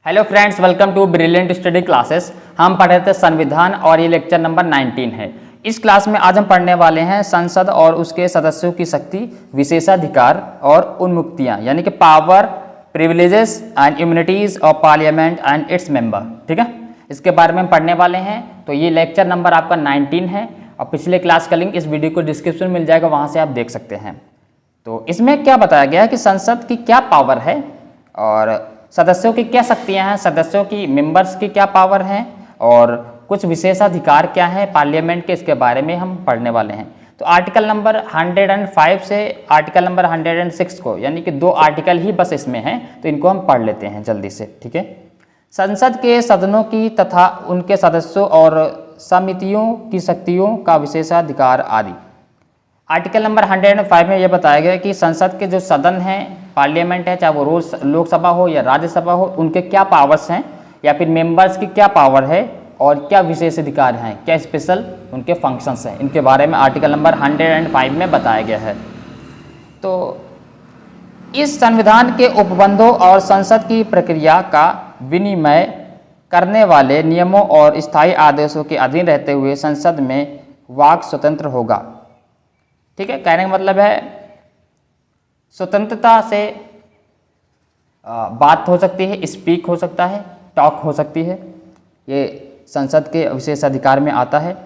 Hello friends, welcome to brilliant study classes. हम पढ़ रहे थे संविधान और ये लेक्चर नंबर 19 है। इस क्लास में आज हम पढ़ने वाले हैं संसद और उसके सदस्यों की शक्ति, विशेषाधिकार और उन्मुक्तियां, यानी कि power, privileges and immunities of parliament and its member. ठीक है, इसके बारे में हम पढ़ने वाले हैं। तो ये लेक्चर नंबर आपका 19 है और पिछले क्लास का लिंक इस वीडियो को डिस्क्रिप्शन में मिल जाएगा, वहाँ से आप देख सकते हैं। तो इसमें क्या बताया गया है कि संसद की क्या पावर है और सदस्यों की क्या शक्तियां हैं, सदस्यों की मेंबर्स की क्या पावर हैं और कुछ विशेषाधिकार क्या हैं पार्लियामेंट के, इसके बारे में हम पढ़ने वाले हैं। तो आर्टिकल नंबर 105 से आर्टिकल नंबर 106 को, यानी कि 2 आर्टिकल ही बस इसमें हैं, तो इनको हम पढ़ लेते हैं जल्दी से। ठीक है, संसद के सदनों की तथा उनके सदस्यों और समितियों की शक्तियों का विशेषाधिकार आदि। आर्टिकल नंबर 105 में यह बताया गया कि संसद के जो सदन हैं, पार्लियामेंट है, चाहे वो रोज लोकसभा हो या राज्यसभा हो, उनके क्या पावर्स हैं या फिर मेंबर्स की क्या पावर है और क्या विशेष अधिकार हैं, क्या स्पेशल उनके फंक्शंस हैं, इनके बारे में आर्टिकल नंबर 105 में बताया गया है। तो इस संविधान के उपबंधों और संसद की प्रक्रिया का विनिमय करने वाले नियमों और स्थायी आदेशों के अधीन रहते हुए संसद में वाक स्वतंत्र होगा। ठीक है, कहने का मतलब है स्वतंत्रता से बात हो सकती है, स्पीक हो सकता है, टॉक हो सकती है। ये संसद के विशेष अधिकार में आता है।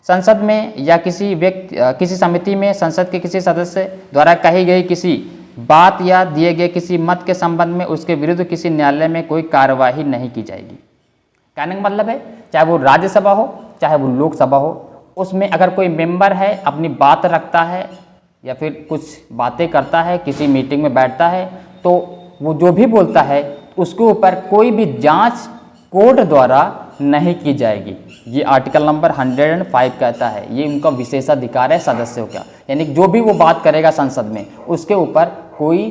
संसद में या किसी व्यक्ति, किसी समिति में संसद के किसी सदस्य द्वारा कही गई किसी बात या दिए गए किसी मत के संबंध में उसके विरुद्ध किसी न्यायालय में कोई कार्यवाही नहीं की जाएगी। कहने का मतलब है चाहे वो राज्यसभा हो चाहे वो लोकसभा हो, उसमें अगर कोई मेंबर है अपनी बात रखता है या फिर कुछ बातें करता है, किसी मीटिंग में बैठता है, तो वो जो भी बोलता है उसके ऊपर कोई भी जांच कोर्ट द्वारा नहीं की जाएगी। ये आर्टिकल नंबर 105 कहता है, ये उनका विशेषाधिकार है सदस्यों का, यानी जो भी वो बात करेगा संसद में उसके ऊपर कोई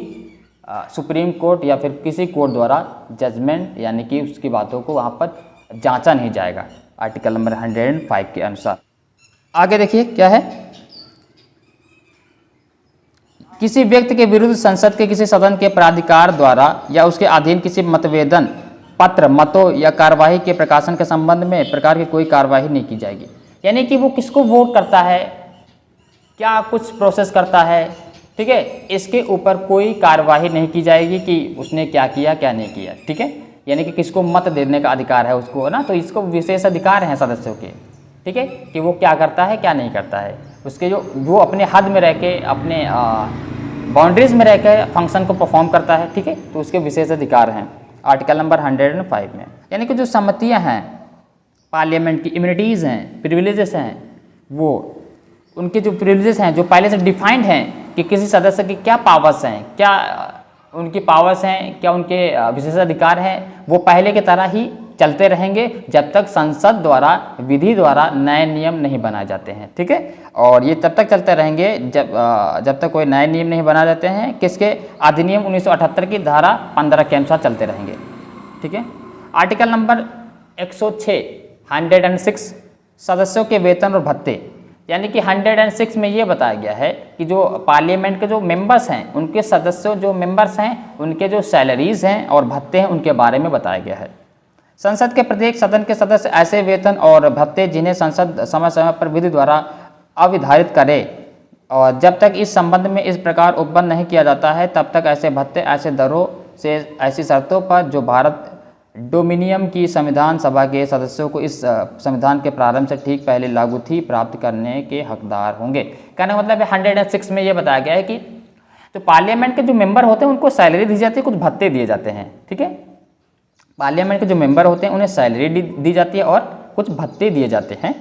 सुप्रीम कोर्ट या फिर किसी कोर्ट द्वारा जजमेंट, यानी कि उसकी बातों को वहाँ पर जांचा नहीं जाएगा, आर्टिकल नंबर 105 के अनुसार। आगे देखिए क्या है, किसी व्यक्ति के विरुद्ध संसद के किसी सदन के प्राधिकार द्वारा या उसके अधीन किसी मतवेदन पत्र, मतों या कार्यवाही के प्रकाशन के संबंध में प्रकार की कोई कार्यवाही नहीं की जाएगी। यानी कि वो किसको वोट करता है, क्या कुछ प्रोसेस करता है, ठीक है, इसके ऊपर कोई कार्यवाही नहीं की जाएगी कि उसने क्या किया क्या नहीं किया। ठीक है, यानी कि किसको मत देने का अधिकार है उसको ना, तो इसको विशेष अधिकार हैं सदस्यों के। ठीक है, कि वो क्या करता है क्या नहीं करता है, उसके जो अपने हद में रह के, अपने बाउंड्रीज में रह के फंक्शन को परफॉर्म करता है। ठीक है, तो उसके विशेष अधिकार हैं आर्टिकल नंबर 105 में। यानी कि जो सम्मतियां हैं पार्लियामेंट की, इम्यूनिटीज़ हैं, प्रिविलेजेस हैं, वो उनके जो प्रिविलेजेस हैं जो पहले से डिफाइंड हैं कि किसी सदस्य की क्या पावर्स हैं, क्या उनकी पावर्स हैं, क्या उनके विशेष अधिकार हैं, वो पहले की तरह ही चलते रहेंगे जब तक संसद द्वारा, विधि द्वारा नए नियम नहीं बनाए जाते हैं। ठीक है, और ये तब तक चलते रहेंगे जब तक कोई नए नियम नहीं बनाए जाते हैं, किसके, अधिनियम 1978 की धारा 15 के अनुसार चलते रहेंगे। ठीक है, आर्टिकल नंबर 106 सदस्यों के वेतन और भत्ते, यानी कि 106 में ये बताया गया है कि जो पार्लियामेंट के जो मेंबर्स हैं, उनके सदस्यों जो मेंबर्स हैं, उनके जो सैलरीज हैं और भत्ते हैं, उनके बारे में बताया गया है। संसद के प्रत्येक सदन के सदस्य ऐसे वेतन और भत्ते जिन्हें संसद समय समय पर विधि द्वारा अविधारित करे, और जब तक इस संबंध में इस प्रकार उपबंध नहीं किया जाता है तब तक ऐसे भत्ते ऐसे दरों से ऐसी शर्तों पर जो भारत डोमिनियम की संविधान सभा के सदस्यों को इस संविधान के प्रारंभ से ठीक पहले लागू थी प्राप्त करने के हकदार होंगे। कहने का मतलब 106 में ये बताया गया है कि तो पार्लियामेंट के जो मेंबर होते हैं उनको सैलरी दी जाती है, कुछ भत्ते दिए जाते हैं। ठीक है, पार्लियामेंट के जो मेंबर होते हैं उन्हें सैलरी दी जाती है और कुछ भत्ते दिए जाते हैं।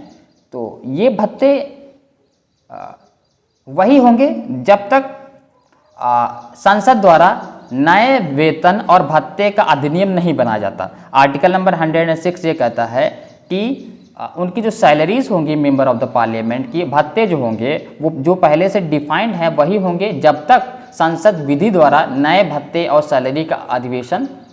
तो ये भत्ते वही होंगे जब तक संसद द्वारा नए वेतन और भत्ते का अधिनियम नहीं बनाया जाता। आर्टिकल नंबर 106 ये कहता है कि उनकी जो सैलरीज होंगी मेंबर ऑफ द पार्लियामेंट की, भत्ते जो होंगे वो जो पहले से डिफाइंड है वही होंगे जब तक संसद विधि द्वारा नए भत्ते और सैलरी का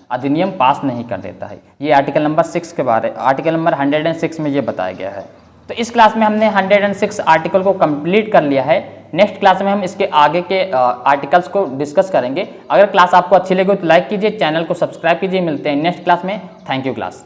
अधिनियम पास नहीं कर देता है। ये आर्टिकल नंबर 6 के बारे, आर्टिकल नंबर 106 में ये बताया गया है। तो इस क्लास में हमने 106 आर्टिकल को कंप्लीट कर लिया है। नेक्स्ट क्लास में हम इसके आगे के आर्टिकल्स को डिस्कस करेंगे। अगर क्लास आपको अच्छी लगी तो लाइक कीजिए, चैनल को सब्सक्राइब कीजिए। मिलते हैं नेक्स्ट क्लास में। Thank you class.